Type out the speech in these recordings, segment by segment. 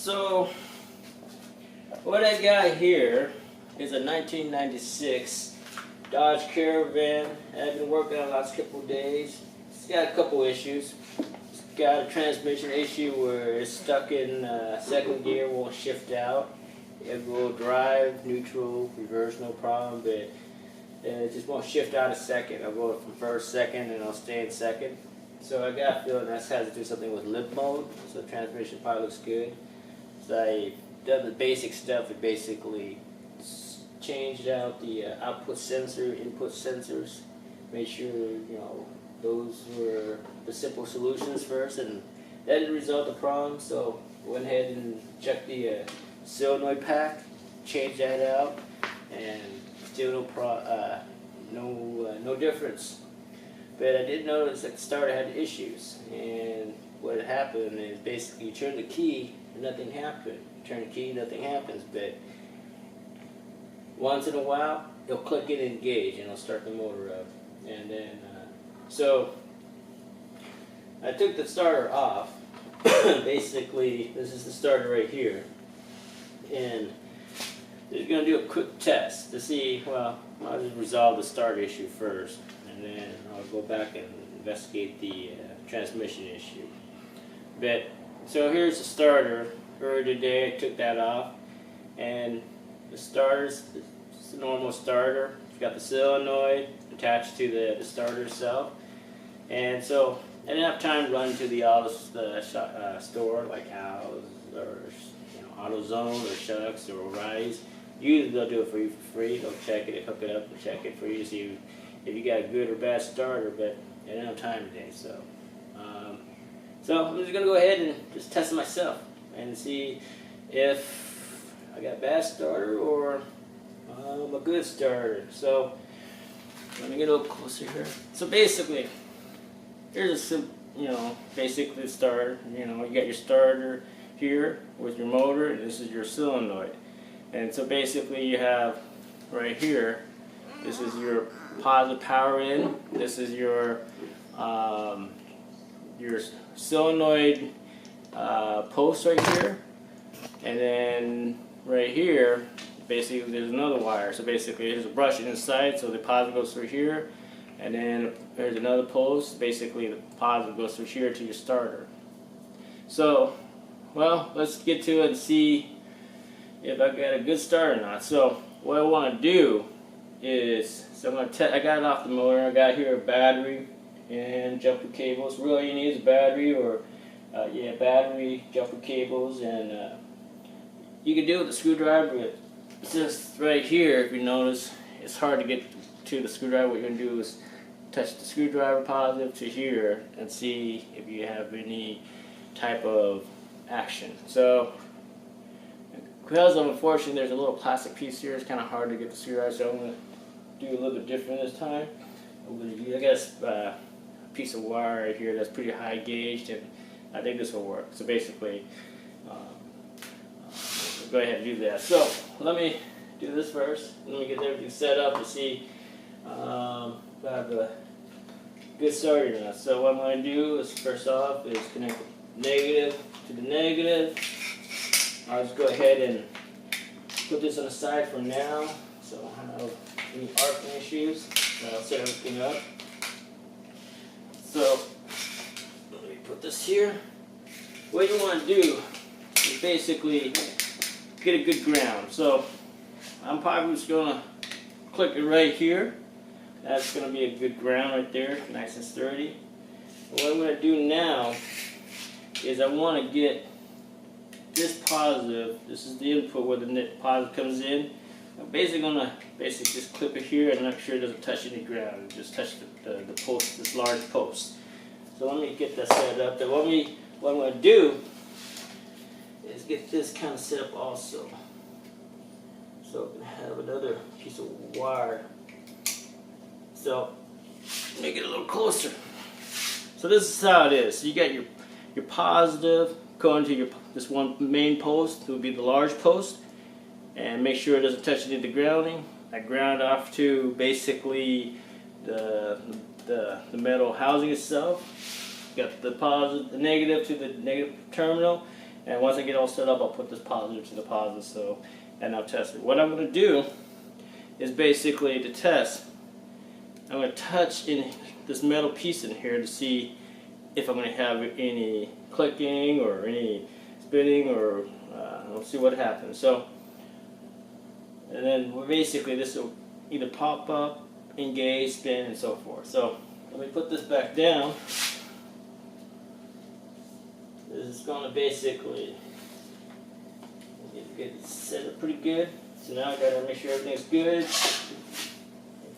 So what I got here is a 1996 Dodge Caravan. I've been working on the last couple of days. It's got a couple issues. It's got a transmission issue where it's stuck in second gear, won't shift out. It will drive, neutral, reverse, no problem, but it just won't shift out a second. I'll go from first, second, and I'll stay in second. So I got a feeling that has to do something with limp mode. So the transmission probably looks good. So I done the basic stuff. It basically changed out the output sensor, input sensors. Made sure those were the simple solutions first, and that didn't resolve the problem. So went ahead and checked the solenoid pack, changed that out, and still no difference. But I did notice that the starter had issues, and what happened is basically you turn the key and nothing happened. You turn the key, nothing happens, but once in a while it'll click in and engage and it'll start the motor up. And then so I took the starter off. Basically this is the starter right here, and they're going to do a quick test to see, well, I'll just resolve the start issue first, and then I'll go back and investigate the transmission issue. But so here's the starter. Earlier today I took that off, and the starter's it's a normal starter. It's got the solenoid attached to the starter itself, and so I didn't have time to run to the auto store like Al's or AutoZone or Shucks or Rise. Usually they'll do it for you for free. They'll check it, hook it up, and check it for you to see if you got a good or bad starter. But I didn't have time today, so I'm just gonna go ahead and just test it myself and see if I got a bad starter or a good starter. So let me get a little closer here. So basically, here's a basically the starter. You got your starter here with your motor, and this is your solenoid. And so basically you have right here, this is your positive power in, this is your solenoid post right here, and then right here basically there's another wire. So basically there's a brush inside, so the positive goes through here, and then there's another post. Basically the positive goes through here to your starter. So well, let's get to it and see if I got a good start or not. So what I want to do is, so I'm going to I got it off the motor. I got here a battery and jumper cables. Really, all you need is a battery, or battery, jumper cables, and you can do it with a screwdriver. But it's just right here. If you notice, it's hard to get to the screwdriver. What you're going to do is touch the screwdriver positive to here and see if you have any type of action. So because unfortunately there's a little plastic piece here, it's kind of hard to get the screwdriver, so I'm going to do a little bit different this time. I'm going to use, I guess, a piece of wire right here that's pretty high gauged, and I think this will work. So basically, go ahead and do that. So let me do this first. Let me get everything set up to see if I have a good start or not. So what I'm going to do is, first off, is connect the negative to the negative. I'll just go ahead and put this on the side for now, so I don't have any arcing issues. So I'll set everything up. So let me put this here. What you want to do is basically get a good ground. So I'm probably just going to click it right here. That's going to be a good ground right there, nice and sturdy. What I'm going to do now is I want to get this positive. This is the input where the positive comes in. I'm basically going to just clip it here and make sure it doesn't touch any ground. Just touch the post, this large post. So let me get that set up. Then what I'm going to do is get this kind of set up also. So I'm going to have another piece of wire. So make it a little closer. So this is how it is. So you got your positive going to this one main post. It would be the large post, and make sure it doesn't touch any of the grounding. I ground off to basically the metal housing itself. Got the positive, the negative to the negative terminal, And once I get all set up, I'll put this positive to the positive, so, and I'll test it. What I'm going to do is basically to test, I'm going to touch in this metal piece in here to see if I'm going to have any clicking or any spinning, or we'll see what happens. So, and then basically this will either pop up, engage, spin, and so forth. So let me put this back down. This is going to basically get it set up pretty good. So now I got to make sure everything's good.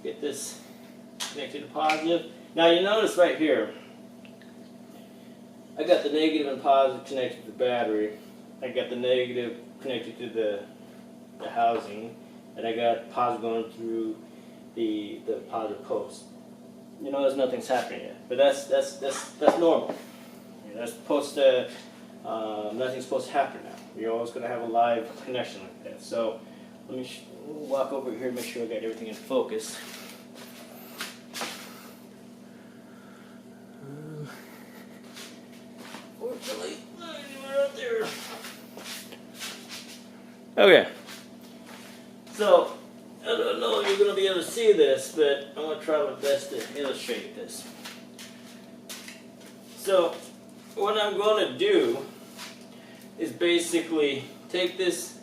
Get this connected to positive. Now you notice right here, I got the negative and positive connected to the battery. I got the negative connected to the housing, and I got positive going through the positive post. You notice nothing's happening yet, but that's normal. That's supposed to nothing's supposed to happen now. You're always going to have a live connection like that. So let me walk over here and make sure I got everything in focus. Fortunately, we're out there. Okay. So I don't know if you're going to be able to see this, but I'm going to try my best to illustrate this. So what I'm going to do is basically take this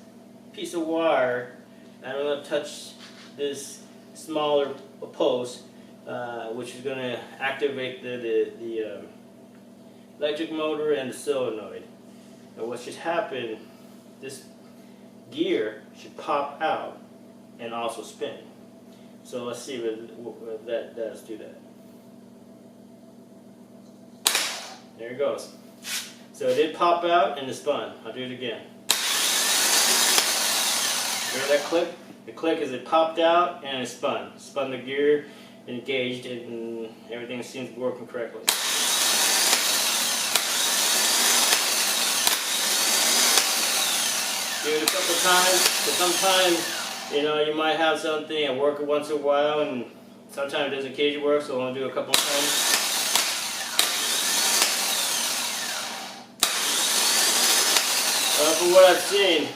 piece of wire and I'm going to touch this smaller post, which is going to activate the electric motor and the solenoid. And what should happen, this gear should pop out and also spin. So let's see what that does. Do that. There it goes. So it did pop out and it spun. I'll do it again. Hear that click? The click is it popped out and it spun. Spun the gear, engaged it, and everything seems to be working correctly. Do it a couple times, because sometimes, you know, you might have something and work it once in a while, and sometimes it doesn't occasionally work, so I'll do a couple times. From what I've seen,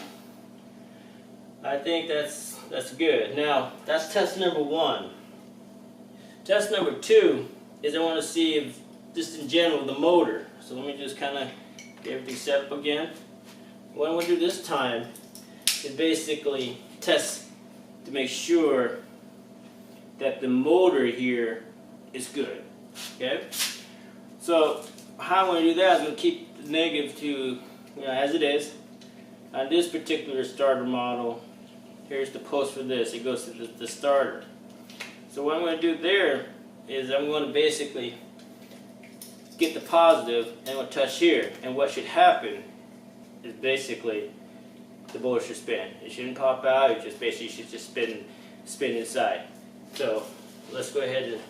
I think that's good. Now, that's test number 1. Test number 2 is I want to see if, just in general, the motor. So let me just kind of get everything set up again. What I'm going to do this time is basically test to make sure that the motor here is good. Okay? So how I'm going to do that is I'm going to keep the negative to, as it is. On this particular starter model, here's the post for this. It goes to the starter. So what I'm going to do there is I'm going to basically get the positive and I'm going to touch here. And what should happen is basically the motor should spin. It shouldn't pop out. It just basically should just spin inside. So let's go ahead and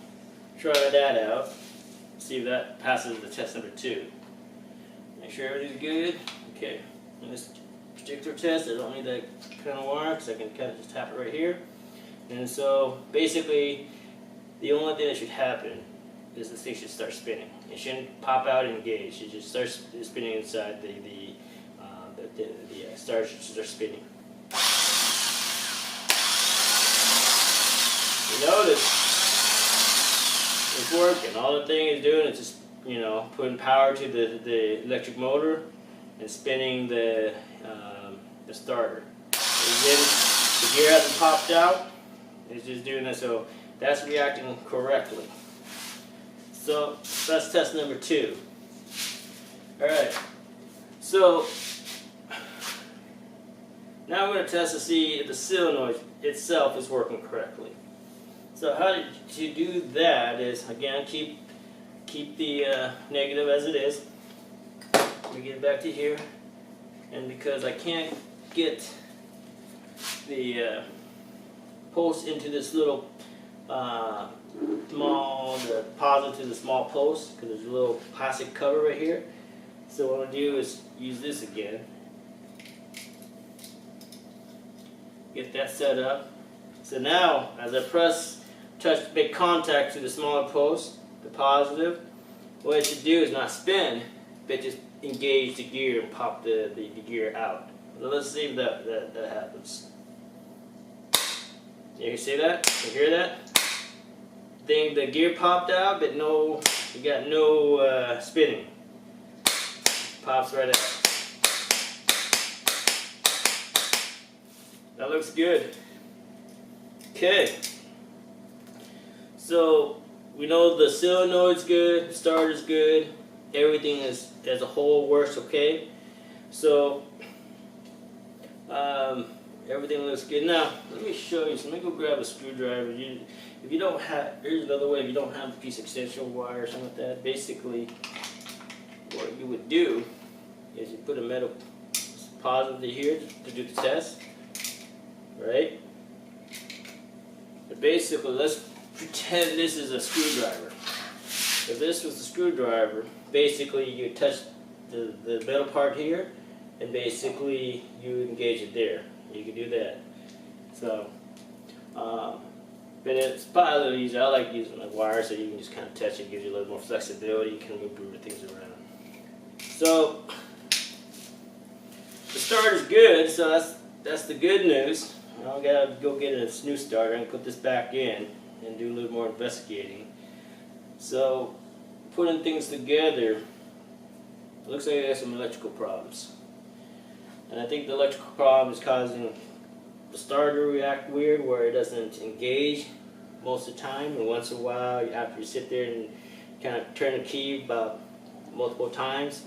try that out. See if that passes the test number 2. Make sure everything's good. Okay. In this particular test, I don't need that kind of wire because I can kind of just tap it right here. And so basically, the only thing that should happen is this thing should start spinning. It shouldn't pop out and engage. It just starts spinning inside the starter should start spinning. You notice it's working. All the thing is doing is just, putting power to the electric motor and spinning the starter. Again, the gear hasn't popped out. It's just doing that, so that's reacting correctly. So that's test number 2. All right. So now I'm going to test to see if the solenoid itself is working correctly. So how to do that is, again, keep the negative as it is. Let me get it back to here. And because I can't get the post into this little the positive to the small post, because there's a little plastic cover right here. So what I'm going to do is use this again. Get that set up. So now, as I make contact to the smaller post, the positive, what it should do is not spin, that just engage the gear and pop the gear out. So let's see if that happens. You can see that? You hear that? The gear popped out, but no, you got no spinning. Pops right out. That looks good. Okay. So we know the solenoid's good, the starter's good, everything is as a whole works okay. So everything looks good. Now let me show you. So let me go grab a screwdriver. If you don't have, here's another way. If you don't have a piece of extension wire or something like that, basically what you would do is you put a metal positive here to do the test, right? But basically, let's pretend this is a screwdriver. If this was a screwdriver, basically you touch the metal part here, and basically you engage it there. You can do that. So, but it's probably a little easier. I like using a wire so you can just kind of touch it, gives you a little more flexibility. You can move things around. So the starter's good, so that's the good news. I gotta go get a new starter and put this back in and do a little more investigating. So putting things together, it looks like I got some electrical problems. And I think the electrical problem is causing the starter to react weird, where it doesn't engage most of the time, and once in a while after you sit there and kind of turn the key about multiple times,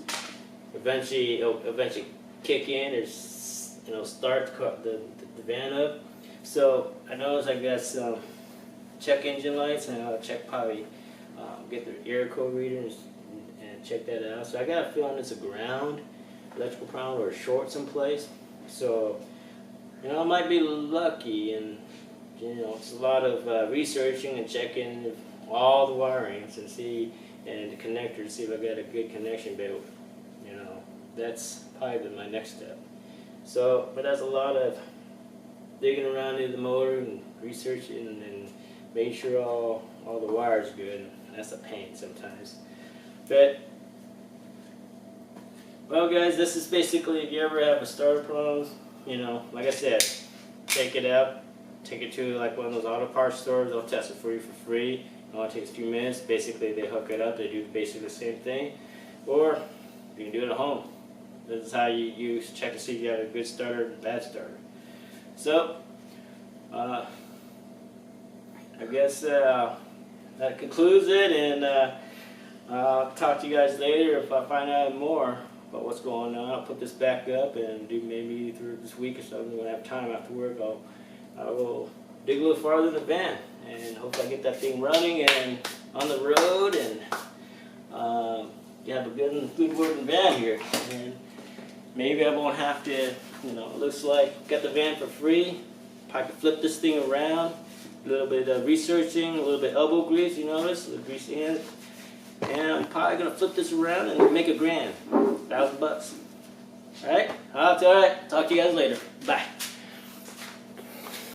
it'll eventually kick in or start the van up. So I noticed I got some check engine lights, and I'll check probably get the air code reader and check that out. So I got a feeling it's a ground electrical problem or a short someplace. So I might be lucky, and it's a lot of researching and checking all the wirings and the connector to see if I got a good connection built. That's probably my next step. So, but that's a lot of digging around in the motor and researching and making sure all the wires are good. And that's a pain sometimes. But well, guys, this is basically, if you ever have a starter problem, like I said, take it out, take it to like one of those auto parts stores. They'll test it for you for free. It only takes a few minutes. Basically, they hook it up. They do basically the same thing, or you can do it at home. This is how you check to see if you have a good starter and a bad starter. So, I guess that concludes it, and I'll talk to you guys later if I find out more about what's going on. I'll put this back up and do maybe through this week or something. When I have time after work, I will dig a little farther in the van and hopefully I get that thing running and on the road, and have a good working van here. And maybe I won't have to, it looks like got the van for free. I can flip this thing around, a little bit of researching, a little bit elbow grease, you notice, a little grease in. And I'm probably going to flip this around and make $1,000, $1,000. Alright? Alright, talk to you guys later. Bye.